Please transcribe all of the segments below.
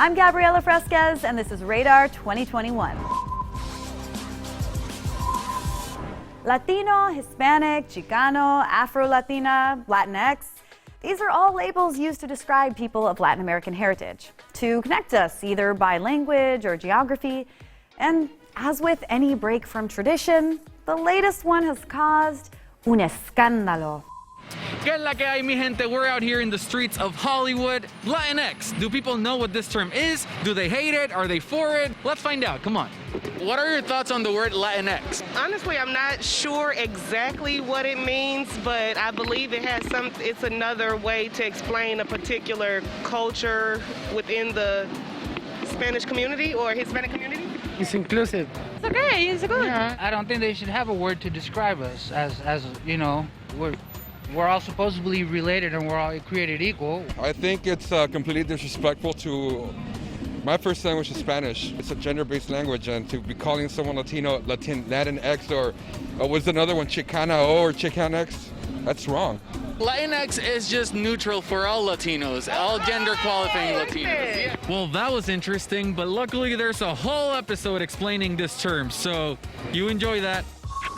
I'm Gabriela Fresquez, and this is Radar 2021. Latino, Hispanic, Chicano, Afro-Latina, Latinx. These are all labels used to describe people of Latin American heritage, to connect us either by language or geography. And as with any break from tradition, the latest one has caused un escándalo. ¿Qué es la que hay, mi gente? We're out here in the streets of Hollywood. Latinx. Do people know what this term is? Do they hate it? Are they for it? Let's find out. Come on. What are your thoughts on the word Latinx? Honestly, I'm not sure exactly what it means, but I believe it's another way to explain a particular culture within the Spanish community or Hispanic community. It's inclusive. It's okay, it's good. Yeah. I don't think they should have a word to describe us as you know, we're all supposedly related and we're all created equal. I think it's completely disrespectful to, my first language is Spanish. It's a gender-based language, and to be calling someone Latino, Latinx, or was another one Chicana or Chicanx, that's wrong. Latinx is just neutral for all Latinos, all gender qualifying Latinos. Well, that was interesting, but luckily there's a whole episode explaining this term, so you enjoy that.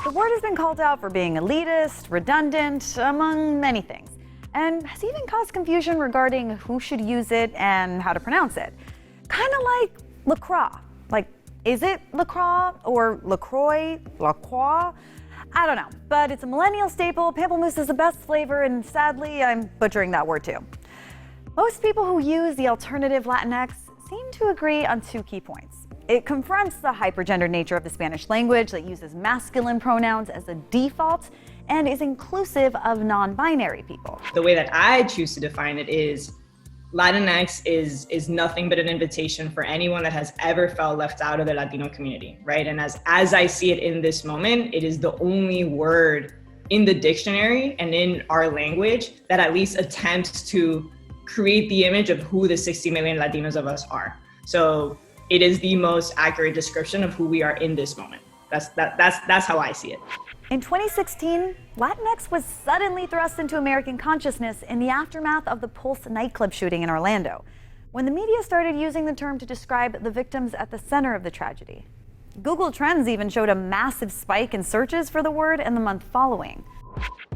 The word has been called out for being elitist, redundant, among many things, and has even caused confusion regarding who should use it and how to pronounce it. Kind of like LaCroix. Like, is it LaCroix or LaCroix, LaCroix? I don't know, but it's a millennial staple. Pamplemousse is the best flavor, and sadly, I'm butchering that word too. Most people who use the alternative Latinx seem to agree on two key points. It confronts the hypergendered nature of the Spanish language that uses masculine pronouns as a default and is inclusive of non-binary people. The way that I choose to define it is Latinx is nothing but an invitation for anyone that has ever felt left out of the Latino community, right? And as I see it in this moment, it is the only word in the dictionary and in our language that at least attempts to create the image of who the 60 million Latinos of us are. So it is the most accurate description of who we are in this moment. That's how I see it. In 2016, Latinx was suddenly thrust into American consciousness in the aftermath of the Pulse nightclub shooting in Orlando, when the media started using the term to describe the victims at the center of the tragedy. Google Trends even showed a massive spike in searches for the word in the month following.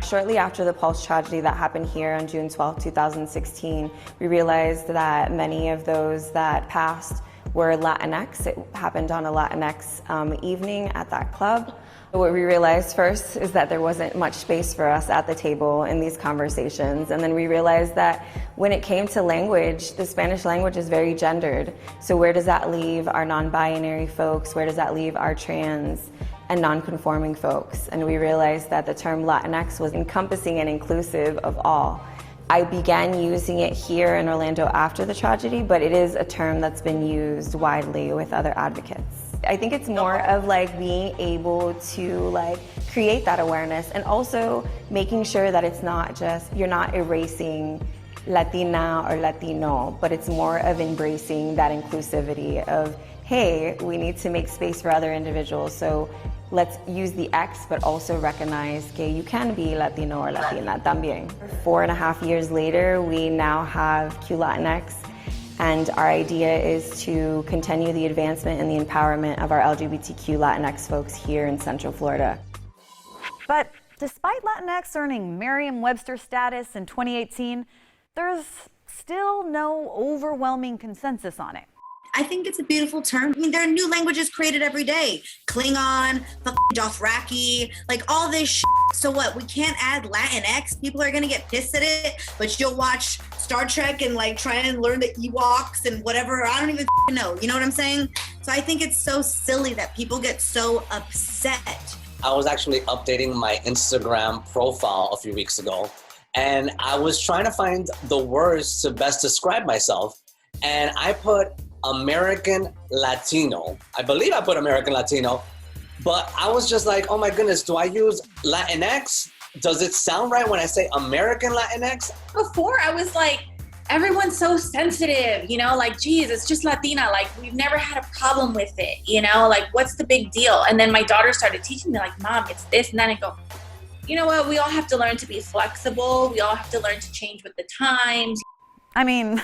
Shortly after the Pulse tragedy that happened here on June 12, 2016, we realized that many of those that passed were Latinx. It happened on a Latinx evening at that club. What we realized first is that there wasn't much space for us at the table in these conversations. And then we realized that when it came to language, the Spanish language is very gendered. So where does that leave our non-binary folks? Where does that leave our trans and non-conforming folks? And we realized that the term Latinx was encompassing and inclusive of all. I began using it here in Orlando after the tragedy, but it is a term that's been used widely with other advocates. I think it's more of like being able to like create that awareness and also making sure that it's not just, you're not erasing Latina or Latino, but it's more of embracing that inclusivity of, hey, we need to make space for other individuals. So let's use the X, but also recognize que you can be Latino or Latina también. 4.5 years later, we now have QLatinx, and our idea is to continue the advancement and the empowerment of our LGBTQ Latinx folks here in Central Florida. But despite Latinx earning Merriam-Webster status in 2018, there's still no overwhelming consensus on it. I think it's a beautiful term. I mean, there are new languages created every day. Klingon, Dothraki, like all this shit. So what, we can't add Latinx? People are gonna get pissed at it, but you'll watch Star Trek and like try and learn the Ewoks and whatever. I don't even know, you know what I'm saying? So I think it's so silly that people get so upset. I was actually updating my Instagram profile a few weeks ago, and I was trying to find the words to best describe myself. And I put American Latino. I believe I put American Latino, but I was just like, oh my goodness, do I use Latinx? Does it sound right when I say American Latinx? Before I was like, everyone's so sensitive, you know, like, geez, it's just Latina. Like, we've never had a problem with it, you know, like, what's the big deal? And then my daughter started teaching me like, Mom, it's this and that. And I go, you know what? We all have to learn to be flexible. We all have to learn to change with the times. I mean,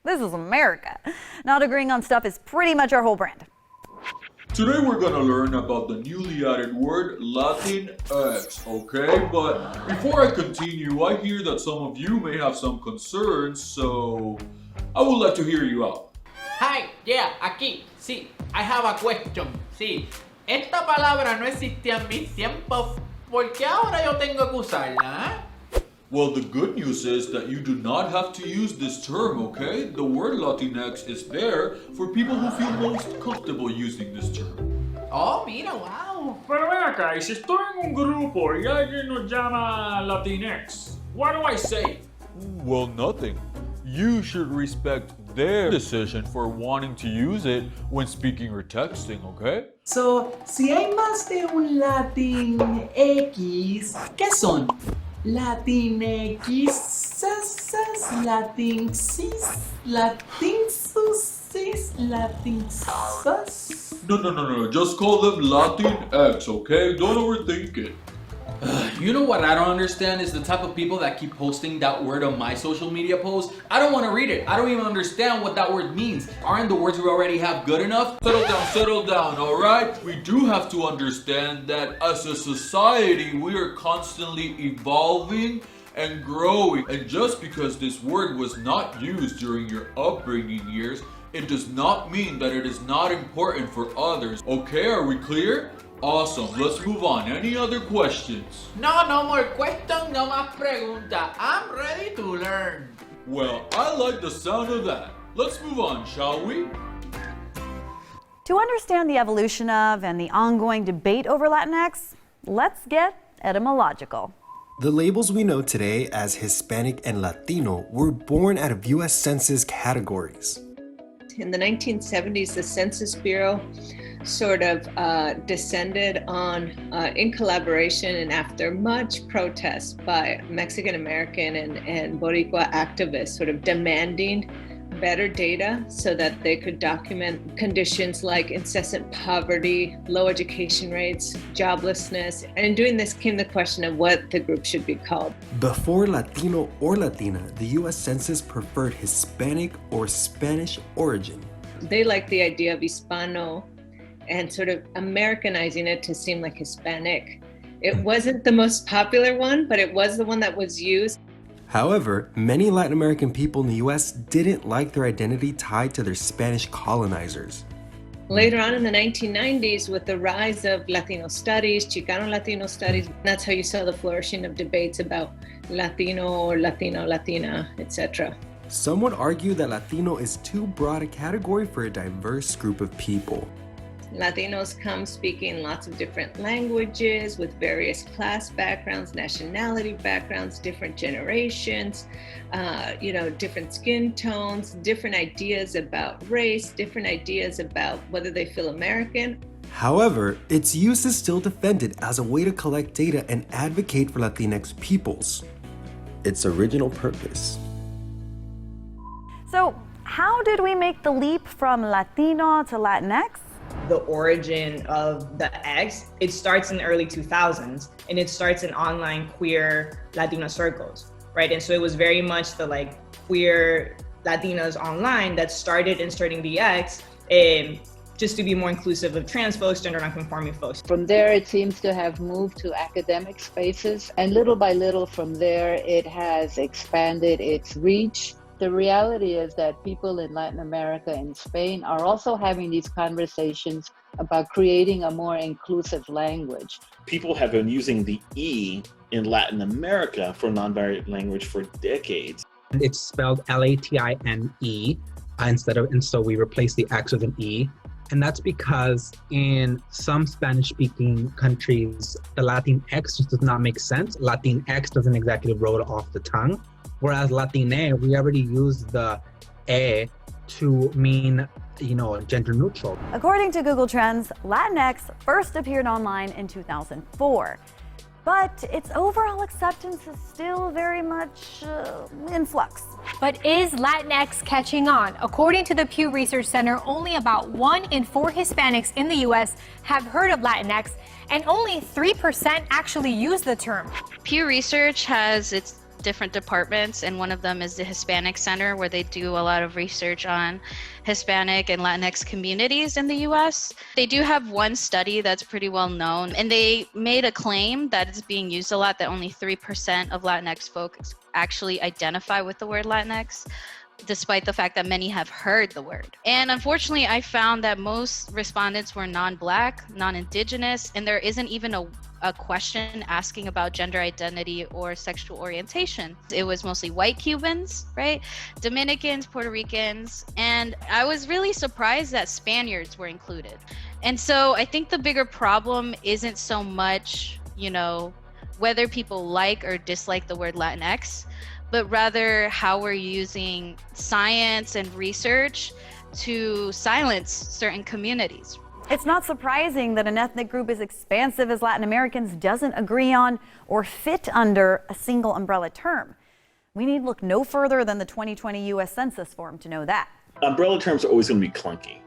This is America. Not agreeing on stuff is pretty much our whole brand. Today we're gonna learn about the newly added word Latinx, okay? But before I continue, I hear that some of you may have some concerns, so I would like to hear you out. Hi, yeah, aquí, sí, I have a question, sí. Esta palabra no existía en mis tiempos, ¿por qué ahora yo tengo que usarla? Well, the good news is that you do not have to use this term, okay? The word Latinx is there for people who feel most comfortable using this term. Oh, mira, wow. Pero ven acá, y si estoy en un grupo y alguien nos llama Latinx, what do I say? Well, nothing. You should respect their decision for wanting to use it when speaking or texting, okay? So, si hay más de un Latinx, ¿qué son? Latinx, Latinxis, Latinxusis, Latinxus? No. Just call them Latinx, okay? Don't overthink it. You know what I don't understand is the type of people that keep posting that word on my social media posts. I don't want to read it. I don't even understand what that word means. Aren't the words we already have good enough? Settle down, all right? We do have to understand that as a society, we are constantly evolving and growing. And just because this word was not used during your upbringing years, it does not mean that it is not important for others. Okay, are we clear? Awesome, let's move on. Any other questions? No more questions, no más preguntas. I'm ready to learn. Well, I like the sound of that. Let's move on, shall we? To understand the evolution of and the ongoing debate over Latinx, let's get etymological. The labels we know today as Hispanic and Latino were born out of U.S. Census categories. In the 1970s, the Census Bureau sort of descended on, in collaboration and after much protest by Mexican American and Boricua activists, sort of demanding better data so that they could document conditions like incessant poverty, low education rates, joblessness. And in doing this came the question of what the group should be called. Before Latino or Latina, the U.S. Census preferred Hispanic or Spanish origin. They liked the idea of Hispano and sort of Americanizing it to seem like Hispanic. It wasn't the most popular one, but it was the one that was used. However, many Latin American people in the U.S. didn't like their identity tied to their Spanish colonizers. Later on in the 1990s, with the rise of Latino studies, Chicano Latino studies, that's how you saw the flourishing of debates about Latino or Latino, Latina, etc. Some would argue that Latino is too broad a category for a diverse group of people. Latinos come speaking lots of different languages with various class backgrounds, nationality backgrounds, different generations, different skin tones, different ideas about race, different ideas about whether they feel American. However, its use is still defended as a way to collect data and advocate for Latinx peoples. Its original purpose. So, how did we make the leap from Latino to Latinx? The origin of the X, it starts in the early 2000s, and it starts in online queer Latino circles, right? And so it was very much the queer Latinos online that started inserting the X just to be more inclusive of trans folks, gender nonconforming folks. From there, it seems to have moved to academic spaces, and little by little from there, it has expanded its reach. The reality is that people in Latin America and Spain are also having these conversations about creating a more inclusive language. People have been using the E in Latin America for non-binary language for decades. It's spelled Latine and so we replace the X with an E. And that's because in some Spanish-speaking countries, the Latinx just does not make sense. Latinx doesn't exactly roll off the tongue. Whereas Latine, we already use the E to mean, gender neutral. According to Google Trends, Latinx first appeared online in 2004. But its overall acceptance is still very much in flux. But is Latinx catching on? According to the Pew Research Center, only about 1 in 4 Hispanics in the U.S. have heard of Latinx, and only 3% actually use the term. Pew Research has its different departments, and one of them is the Hispanic Center, where they do a lot of research on Hispanic and Latinx communities in the US. They do have one study that's pretty well known, and they made a claim that it's being used a lot, that only 3% of Latinx folks actually identify with the word Latinx, despite the fact that many have heard the word. And unfortunately, I found that most respondents were non-Black, non-Indigenous, and there isn't even a question asking about gender identity or sexual orientation. It was mostly white Cubans, right? Dominicans, Puerto Ricans, and I was really surprised that Spaniards were included. And so I think the bigger problem isn't so much, whether people like or dislike the word Latinx, but rather how we're using science and research to silence certain communities. It's not surprising that an ethnic group as expansive as Latin Americans doesn't agree on or fit under a single umbrella term. We need look no further than the 2020 US Census form to know that. Umbrella terms are always going to be clunky.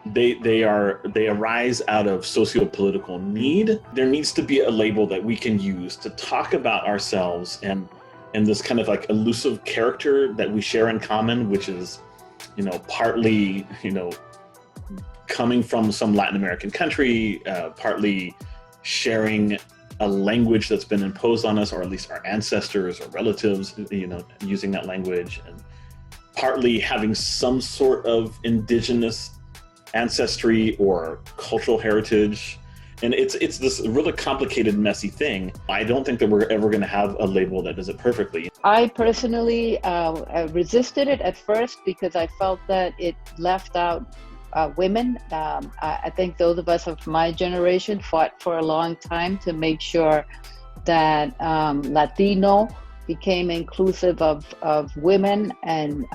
They arise out of socio-political need. There needs to be a label that we can use to talk about ourselves and this kind of like elusive character that we share in common, which is, partly, coming from some Latin American country, partly sharing a language that's been imposed on us, or at least our ancestors or relatives, using that language, and partly having some sort of indigenous ancestry or cultural heritage. And it's this really complicated, messy thing. I don't think that we're ever going to have a label that does it perfectly. I personally resisted it at first because I felt that it left out women. I think those of us of my generation fought for a long time to make sure that Latino became inclusive of women and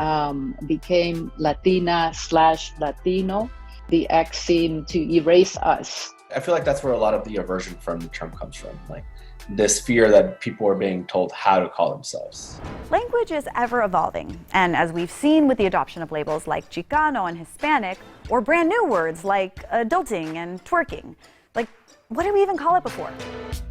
became Latina/Latino. The X seemed to erase us. I feel like that's where a lot of the aversion from the term comes from, like this fear that people are being told how to call themselves. Language is ever evolving, and as we've seen with the adoption of labels like Chicano and Hispanic, or brand new words like adulting and twerking, like what did we even call it before?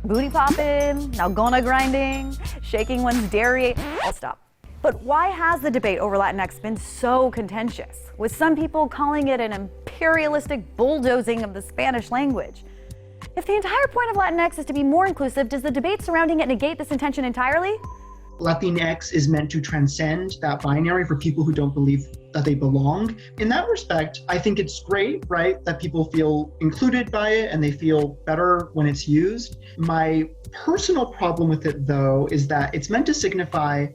Booty popping, nalgona grinding, shaking one's dairy. I'll stop. But why has the debate over Latinx been so contentious, with some people calling it an imperialistic bulldozing of the Spanish language? If the entire point of Latinx is to be more inclusive, does the debate surrounding it negate this intention entirely? Latinx is meant to transcend that binary for people who don't believe that they belong. In that respect, I think it's great, right, that people feel included by it and they feel better when it's used. My personal problem with it, though, is that it's meant to signify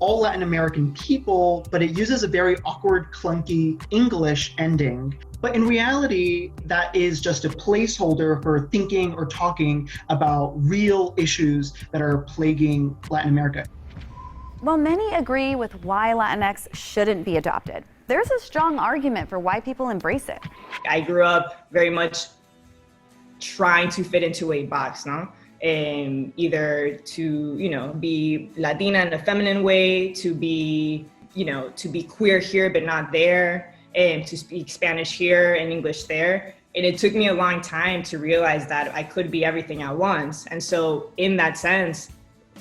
all Latin American people, but it uses a very awkward, clunky English ending. But in reality, that is just a placeholder for thinking or talking about real issues that are plaguing Latin America. While many agree with why Latinx shouldn't be adopted, there's a strong argument for why people embrace it. I grew up very much trying to fit into a box, no? Either to, be Latina in a feminine way, to be queer here but not there, and to speak Spanish here and English there. And it took me a long time to realize that I could be everything at once. And so in that sense,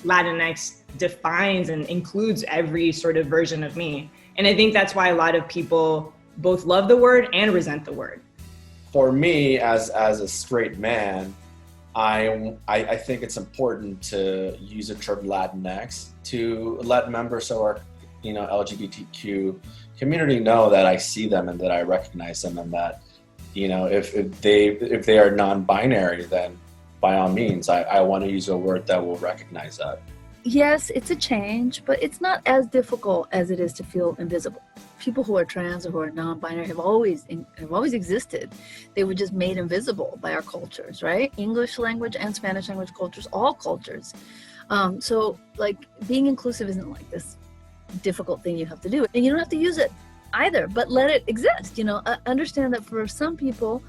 Latinx defines and includes every sort of version of me. And I think that's why a lot of people both love the word and resent the word. For me, as a straight man, I think it's important to use the term Latinx to let members of our, LGBTQ community know that I see them and that I recognize them, and that, if they are non-binary, then by all means, I want to use a word that will recognize that. Yes, it's a change, but it's not as difficult as it is to feel invisible. People who are trans or who are non-binary have always existed. They were just made invisible by our cultures, right? English language and Spanish language cultures, all cultures. So like being inclusive isn't like this difficult thing you have to do. And you don't have to use it either, but let it exist. Understand that for some people,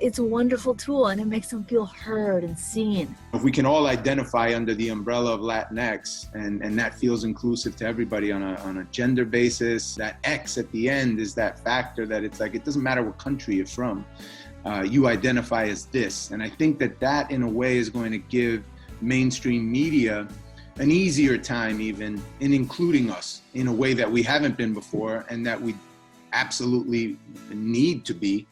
it's a wonderful tool and it makes them feel heard and seen. If we can all identify under the umbrella of Latinx, and that feels inclusive to everybody on a gender basis, that X at the end is that factor that it's like, it doesn't matter what country you're from, you identify as this. And I think that in a way is going to give mainstream media an easier time even in including us in a way that we haven't been before and that we absolutely need to be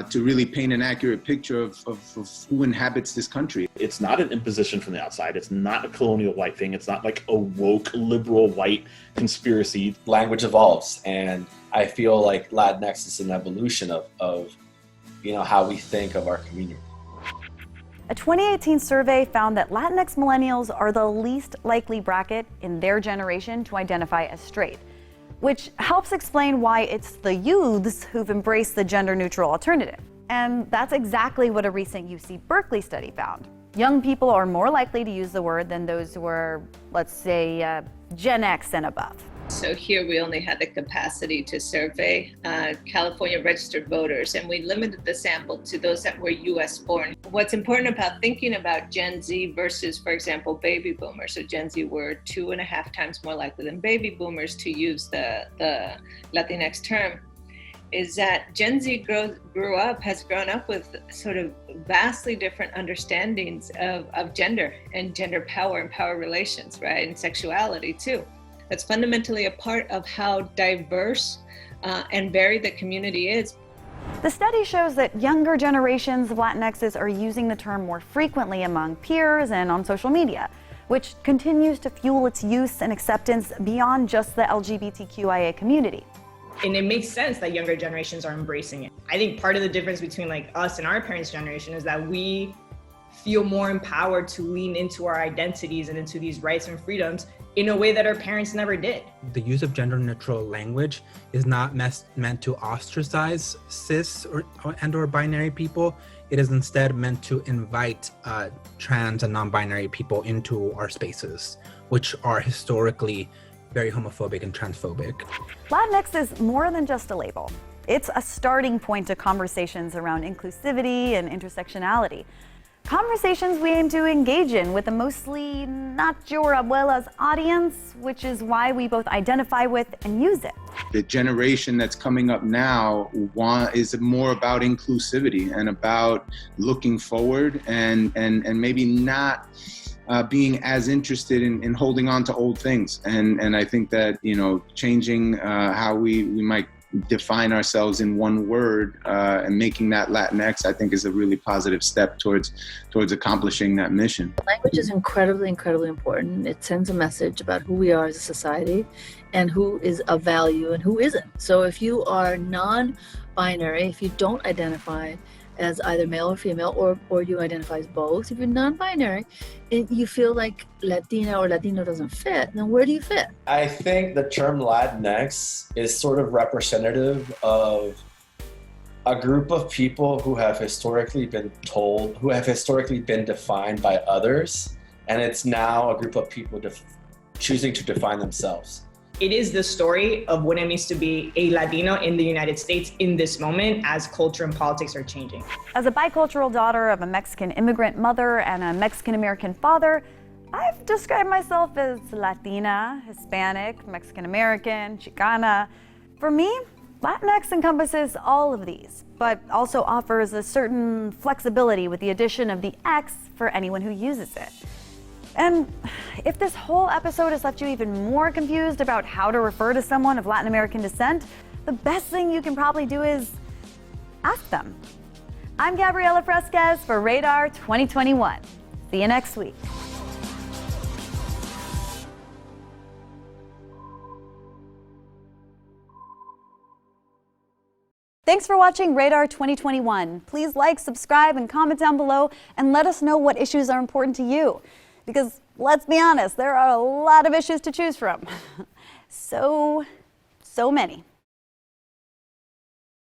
to really paint an accurate picture of who inhabits this country. It's not an imposition from the outside. It's not a colonial white thing. It's not like a woke liberal white conspiracy. Language evolves, and I feel like Latinx is an evolution of how we think of our community. A 2018 survey found that Latinx millennials are the least likely bracket in their generation to identify as straight, which helps explain why it's the youths who've embraced the gender-neutral alternative. And that's exactly what a recent UC Berkeley study found. Young people are more likely to use the word than those who are, let's say, Gen X and above. So here we only had the capacity to survey California registered voters, and we limited the sample to those that were US born. What's important about thinking about Gen Z versus, for example, baby boomers. So Gen Z were 2.5 times more likely than baby boomers to use the Latinx term, is that Gen Z has grown up with sort of vastly different understandings of gender and gender power and power relations, right? And sexuality too. That's fundamentally a part of how diverse and varied the community is. The study shows that younger generations of Latinxes are using the term more frequently among peers and on social media, which continues to fuel its use and acceptance beyond just the LGBTQIA community. And it makes sense that younger generations are embracing it. I think part of the difference between like us and our parents' generation is that we feel more empowered to lean into our identities and into these rights and freedoms in a way that our parents never did. The use of gender-neutral language is not meant to ostracize cis or binary people. It is instead meant to invite trans and non-binary people into our spaces, which are historically very homophobic and transphobic. Latinx is more than just a label. It's a starting point to conversations around inclusivity and intersectionality. Conversations we aim to engage in with a mostly not your abuela's audience, which is why we both identify with and use it. The generation that's coming up now is more about inclusivity and about looking forward and maybe not being as interested in holding on to old things. And I think that, changing how we might define ourselves in one word and making that Latinx, I think, is a really positive step towards accomplishing that mission. Language is incredibly, incredibly important. It sends a message about who we are as a society and who is of value and who isn't. So if you are non-binary, if you don't identify as either male or female, or you identify as both, if you're non-binary and you feel like Latina or Latino doesn't fit, then where do you fit? I think the term Latinx is sort of representative of a group of people who have historically been defined by others, and it's now a group of people choosing to define themselves. It is the story of what it means to be a Latino in the United States in this moment as culture and politics are changing. As a bicultural daughter of a Mexican immigrant mother and a Mexican-American father, I've described myself as Latina, Hispanic, Mexican-American, Chicana. For me, Latinx encompasses all of these, but also offers a certain flexibility with the addition of the X for anyone who uses it. And if this whole episode has left you even more confused about how to refer to someone of Latin American descent, the best thing you can probably do is ask them. I'm Gabriela Fresquez for Radar 2021. See you next week. Thanks for watching Radar 2021. Please like, subscribe, and comment down below and let us know what issues are important to you. Because let's be honest, there are a lot of issues to choose from. So many.